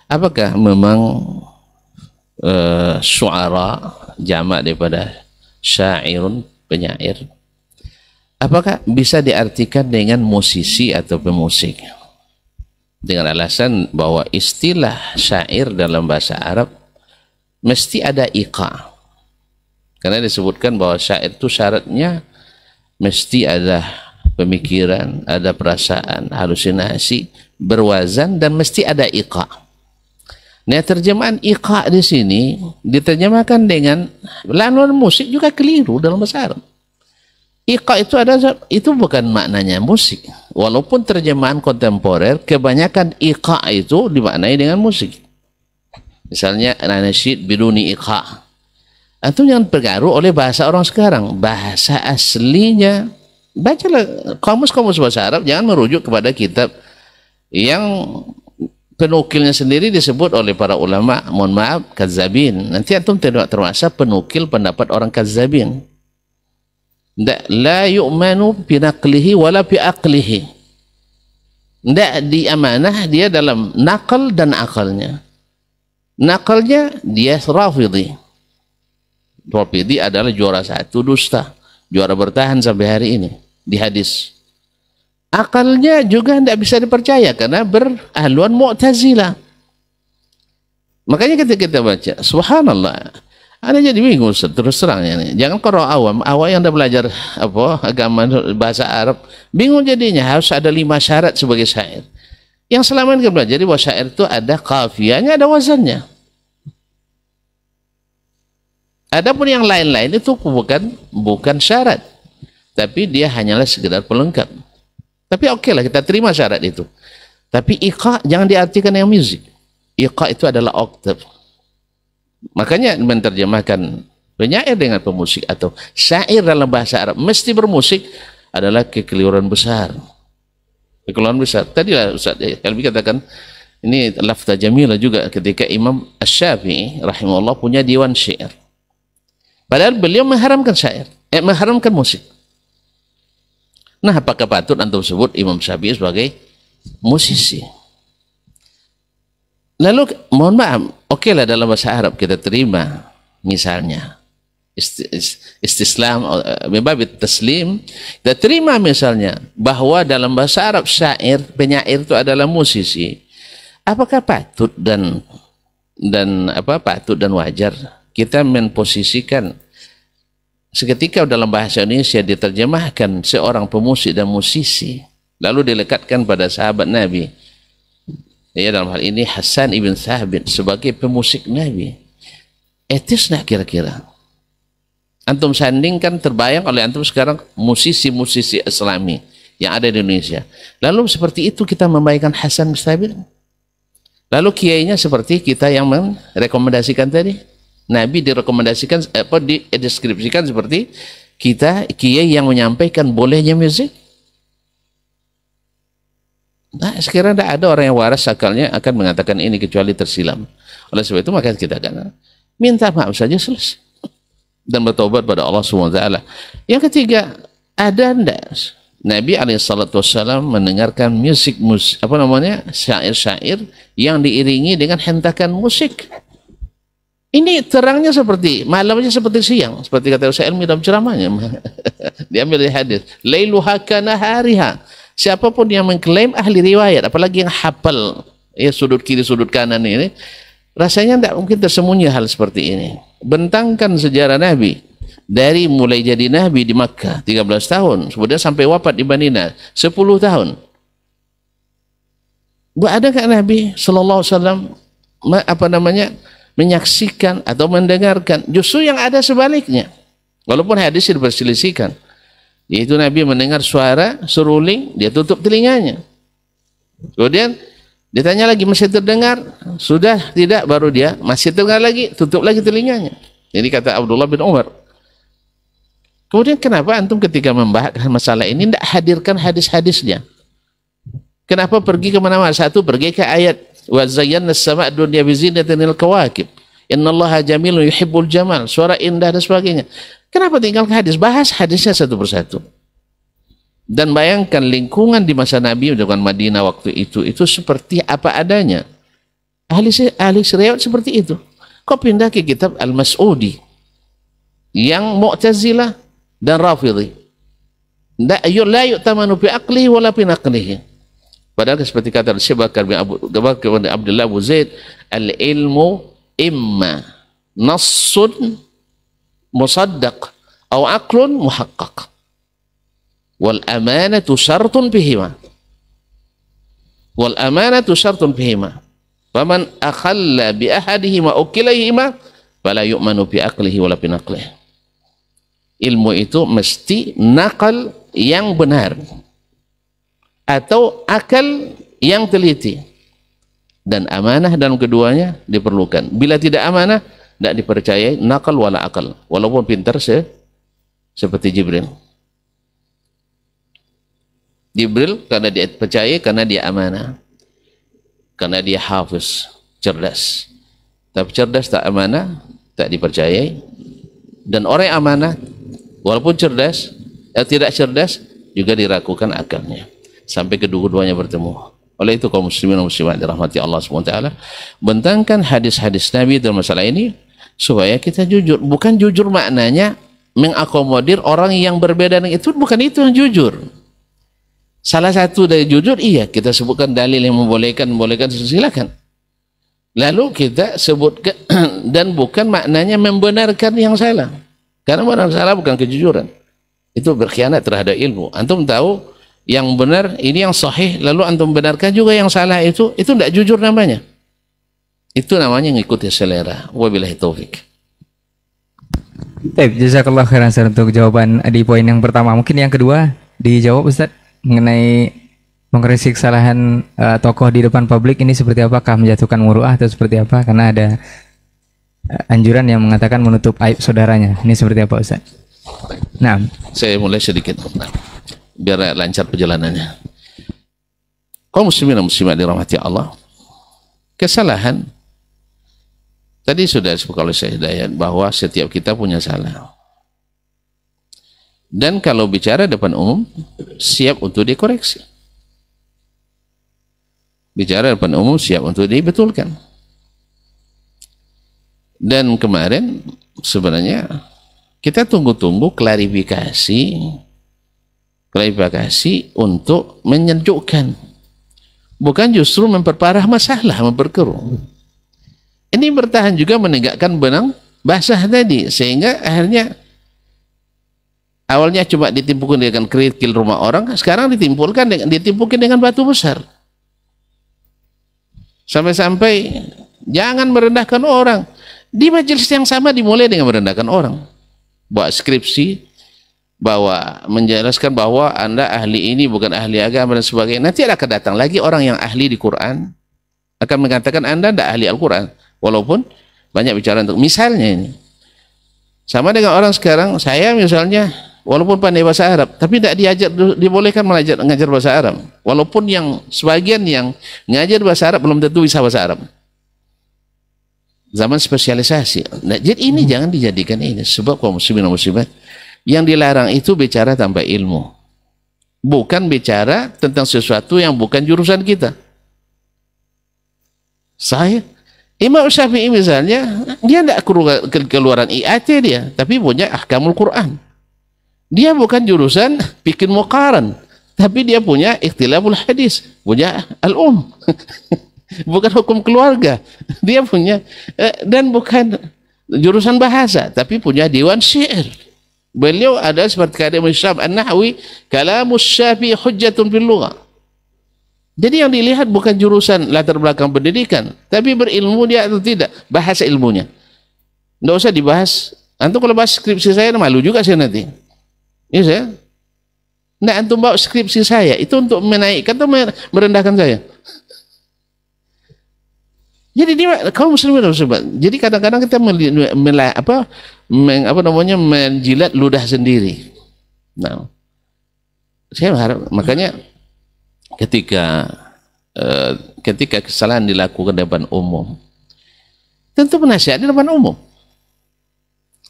Apakah memang syu'ara jamak daripada syairun, penyair, apakah bisa diartikan dengan musisi atau pemusik? Dengan alasan bahwa istilah syair dalam bahasa Arab mesti ada iqa. Karena disebutkan bahwa syair itu syaratnya mesti ada pemikiran, ada perasaan, halusinasi, berwazan, dan mesti ada iqa. Nah, terjemahan iqa di sini diterjemahkan dengan lawan musik juga keliru dalam bahasa Arab. Iqa itu bukan maknanya musik. Walaupun terjemahan kontemporer kebanyakan iqa itu dimaknai dengan musik. Misalnya nasyid biduni iqa. Itu yang terpengaruh oleh bahasa orang sekarang. Bahasa aslinya, bacalah kamus-kamus bahasa Arab, jangan merujuk kepada kitab yang penukilnya sendiri disebut oleh para ulama, mohon maaf, kazzabin. Nanti antum tidak termasuk penukil pendapat orang kazzabin. La yu'manu binaqlihi wala biaqlihi. Tidak diamanah dia dalam nakal dan akalnya. Nakalnya dia Rafidhi. Rafidhi adalah juara satu dusta, juara bertahan sampai hari ini di hadis. Akalnya juga tidak bisa dipercaya karena berahluan Mu'tazilah. Makanya ketika kita baca, subhanallah, ada jadi bingung terus terangnya nih. Jangan kalau awam yang udah belajar agama bahasa Arab, bingung jadinya. Harus ada 5 syarat sebagai syair. Yang selama ini kita belajar bahwa syair itu ada kafiyahnya, ada wazannya. Adapun yang lain-lain itu bukan syarat, tapi dia hanyalah sekedar pelengkap. Tapi oke lah, kita terima syarat itu. Tapi iqa jangan diartikan yang musik. Iqa itu adalah oktav. Makanya menerjemahkan penyair dengan pemusik atau syair dalam bahasa Arab mesti bermusik adalah kekeliruan besar. Kekeliruan besar. Tadilah Ustaz Helmi katakan ini lafza jamilah juga ketika Imam Asy-Syafi'i rahimahullah punya diwan syair. Padahal beliau mengharamkan syair, mengharamkan musik. Nah, apakah patut antum sebut Imam Syafi'i sebagai musisi? Lalu, mohon maaf, oke lah dalam bahasa Arab kita terima, misalnya istislam, bibabit taslim, kita terima misalnya bahwa dalam bahasa Arab syair, penyair itu adalah musisi. Apakah patut dan wajar kita memposisikan seketika dalam bahasa Indonesia diterjemahkan seorang pemusik dan musisi lalu dilekatkan pada sahabat Nabi, ya, dalam hal ini Hasan ibn Thabit sebagai pemusik Nabi? Etis nak kira-kira? Antum sandingkan, terbayang oleh antum sekarang musisi-musisi Islami yang ada di Indonesia, lalu seperti itu kita membayangkan Hasan bin Thabit, lalu kiainya seperti kita yang merekomendasikan tadi. Nabi direkomendasikan, dideskripsikan seperti kita kiai yang menyampaikan bolehnya musik. Nah, sekarang tidak ada orang yang waras akalnya akan mengatakan ini kecuali tersilam. Oleh sebab itu maka kita akan minta maaf saja, selesai, dan bertobat pada Allah SWT. Yang ketiga, ada tidak Nabi SAW mendengarkan syair-syair yang diiringi dengan hentakan musik? Ini terangnya seperti malamnya seperti siang, seperti kata Ustaz Elmi dalam ceramahnya. Diambil dari hadis, lailuha kanahariha. Siapapun yang mengklaim ahli riwayat, apalagi yang hafal ya sudut kiri sudut kanan ini, rasanya tidak mungkin tersembunyi hal seperti ini. Bentangkan sejarah Nabi dari mulai jadi Nabi di Makkah 13 tahun, kemudian sampai wafat di Madinah 10 tahun. Adakah Nabi sallallahu alaihi wasallam menyaksikan atau mendengarkan? Justru yang ada sebaliknya. Walaupun hadis diperselisihkan, yaitu Nabi mendengar suara seruling, dia tutup telinganya. Kemudian ditanya lagi, masih terdengar? Sudah tidak, baru dia masih terdengar lagi, tutup lagi telinganya. Jadi kata Abdullah bin Umar. Kemudian kenapa antum ketika membahas masalah ini tidak hadirkan hadis-hadisnya? Kenapa pergi kemana-mana? Satu, pergi ke ayat wa zayyana as-sama' dunya bi zinatil kawakib. Innallaha jamilun yuhibbul jamal. Suara indah dan sebagainya. Kenapa tinggalkan hadis? Bahas hadisnya satu persatu. Dan bayangkan lingkungan di masa Nabi dengan Madinah waktu itu seperti apa adanya. ahli riwayat seperti itu. Kau pindah ke kitab Al-Mas'udi yang Mu'tazilah dan Rafidhi. La yu'tamanu bi aqlihi wala bi naqlihi. Padahal seperti kata Syekh Bakar bin Abdullah Abu Zaid, al-ilmu imma nassun musaddaq atau aqlun muhaqqaq. Wal amanatu syartun bihima. Wal amanatu syartun bihima. Faman akhalla bi ahadihima ukilayhima fala yu'manu bi aqlihi wala bi naqlihi. Ilmu itu mesti nakal yang benar atau akal yang teliti, dan amanah dalam keduanya diperlukan. Bila tidak amanah, tidak dipercayai nakal wala akal, walaupun pintar seperti Jibril. Jibril karena dia percaya, karena dia amanah, karena dia hafiz, cerdas. Tapi cerdas tak amanah, tak dipercayai. Dan orang yang amanah walaupun cerdas, tidak cerdas, juga diragukan akalnya. Sampai kedua-duanya bertemu. Oleh itu kaum muslimin dan muslimat dirahmati Allah SWT, bentangkan hadis-hadis Nabi dalam masalah ini supaya kita jujur. Bukan jujur maknanya mengakomodir orang yang berbeda dengan itu, bukan itu yang jujur. Salah satu dari jujur, iya, kita sebutkan dalil yang membolehkan, silakan. Lalu kita sebutkan, dan bukan maknanya membenarkan yang salah. Karena yang salah bukan kejujuran. Itu berkhianat terhadap ilmu. Antum tahu yang benar ini yang sahih, lalu antum benarkan juga yang salah, itu tidak jujur namanya. Itu namanya ngikuti selera. Wabillahi taufik. Baik, jazakallah khairan Ustaz untuk jawaban di poin yang pertama. Mungkin yang kedua dijawab Ustaz mengenai mengkritik kesalahan tokoh di depan publik ini seperti apakah menjatuhkan muruah atau seperti apa? Karena ada anjuran yang mengatakan menutup aib saudaranya. Ini seperti apa Ustaz? Nah, saya mulai sedikit. Biar lancar perjalanannya. Kaum muslimin dan muslimat dirahmati Allah, kesalahan tadi sudah disebutkan oleh Syekh Hidayat bahwa setiap kita punya salah, dan kalau bicara depan umum siap untuk dikoreksi, bicara depan umum siap untuk dibetulkan. Dan kemarin sebenarnya kita tunggu-tunggu klarifikasi untuk menyejukkan, bukan justru memperparah masalah, memperkeruh. Ini bertahan juga menegakkan benang basah tadi, sehingga akhirnya awalnya cuma ditimpukan dengan kerikil rumah orang, sekarang ditimpukin dengan batu besar. Sampai-sampai jangan merendahkan orang. Di majelis yang sama dimulai dengan merendahkan orang. Bawa skripsi, bahwa menjelaskan bahwa Anda ahli ini bukan ahli agama dan sebagainya. Nanti akan datang lagi orang yang ahli di Quran akan mengatakan Anda tidak ahli Al-Quran, walaupun banyak bicara untuk misalnya ini. Sama dengan orang sekarang, saya misalnya walaupun pandai bahasa Arab, tapi tidak dibolehkan mengajar bahasa Arab, walaupun yang sebagian yang mengajar bahasa Arab belum tentu bisa bahasa Arab. Zaman spesialisasi. Nah, jadi ini jangan dijadikan ini, sebab kaum muslimin dan muslimat, yang dilarang itu bicara tanpa ilmu, bukan bicara tentang sesuatu yang bukan jurusan kita. Saya Imam Syafi'i misalnya, dia tidak keluaran IAT dia, tapi punya Ahkamul Quran. Dia bukan jurusan bikin muqaran, tapi dia punya Ikhtilaful Hadis, punya bukan hukum keluarga, dia punya dan bukan jurusan bahasa, tapi punya Diwan Syair. Beliau ada seperti kata Imam Syafi'i An-Nahwi, kalamus Syafi'i hujjatun fil lughah. Jadi yang dilihat bukan jurusan latar belakang pendidikan, tapi berilmu dia atau tidak, bahasa ilmunya. Tidak usah dibahas. Antum kalau bahas skripsi saya malu juga saya nanti. Iya saya. Nah, antum bawa skripsi saya itu untuk menaikkan atau merendahkan saya. Jadi dia kaum muslimin dan muslimat. Jadi kadang-kadang kita menjilat ludah sendiri. Nah, saya harap makanya ketika kesalahan dilakukan di depan umum, tentu penasihat di depan umum.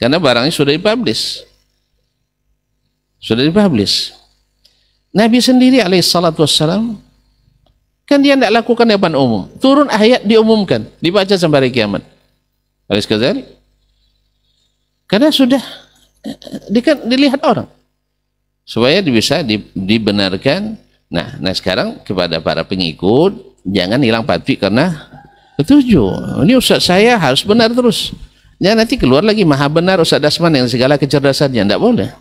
Karena barangnya sudah dipublish. Nabi sendiri alaihissalatu wassalam Kan dia tidak lakukan di depan umum. Turun ayat diumumkan, dibaca sampai hari kiamat. Alis kadzalik. Karena sudah dilihat orang. Supaya bisa dibenarkan. Nah sekarang kepada para pengikut, jangan hilang pati karena setuju. Ini Ustaz saya harus benar terus. Ya nanti keluar lagi maha benar Ustaz Dasman yang segala kecerdasannya. Tidak boleh.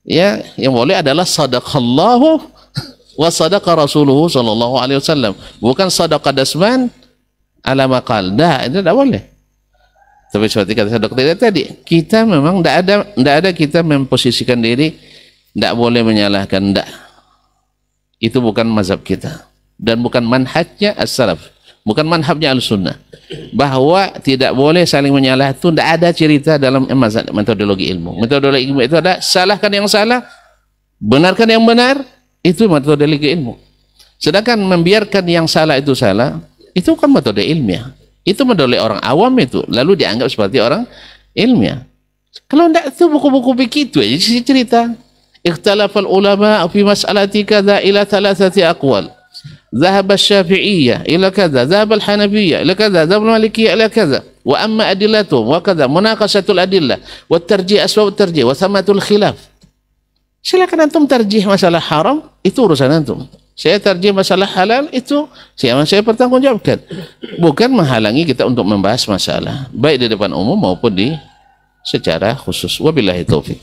Ya, yang boleh adalah sadaqallahu wa sadaqa rasuluhu sallallahu alaihi wasallam. Bukan sadaqa Dasman ala maqal. Itu tidak boleh. Tapi seperti kata dokter tadi, kita memang tidak ada kita memposisikan diri, tidak boleh menyalahkan, tidak. Itu bukan mazhab kita dan bukan manhajnya as-salaf, bukan manhajnya al-sunnah. Bahwa tidak boleh saling menyalah itu tidak ada cerita dalam metodologi ilmu. Metodologi ilmu itu ada salahkan yang salah, benarkan yang benar, itu metodologi ilmu. Sedangkan membiarkan yang salah itu salah, itu kan metode ilmiah. Itu metode orang awam itu, lalu dianggap seperti orang ilmiah. Kalau tidak itu buku-buku begitu aja cerita. Ikhtalafal ulama fi mas'alati kadza ila thalathati aqwal. Dhahaba asy-Syafi'iyyah ila kadza, dhahaba al-Hanafiyyah ila kadza, dhahaba al-Malikiyyah ila kadza. Wa amma adillatuhum wa kadza, munaqashatul adillah wa tarjih asbab tarjih wa thamatul khilaf. Silakan antum tarjih masalah haram, itu urusan antum. Saya tarjih masalah halal, itu saya pertanggungjawabkan. Bukan menghalangi kita untuk membahas masalah baik di depan umum maupun di secara khusus. Wabillahi taufik.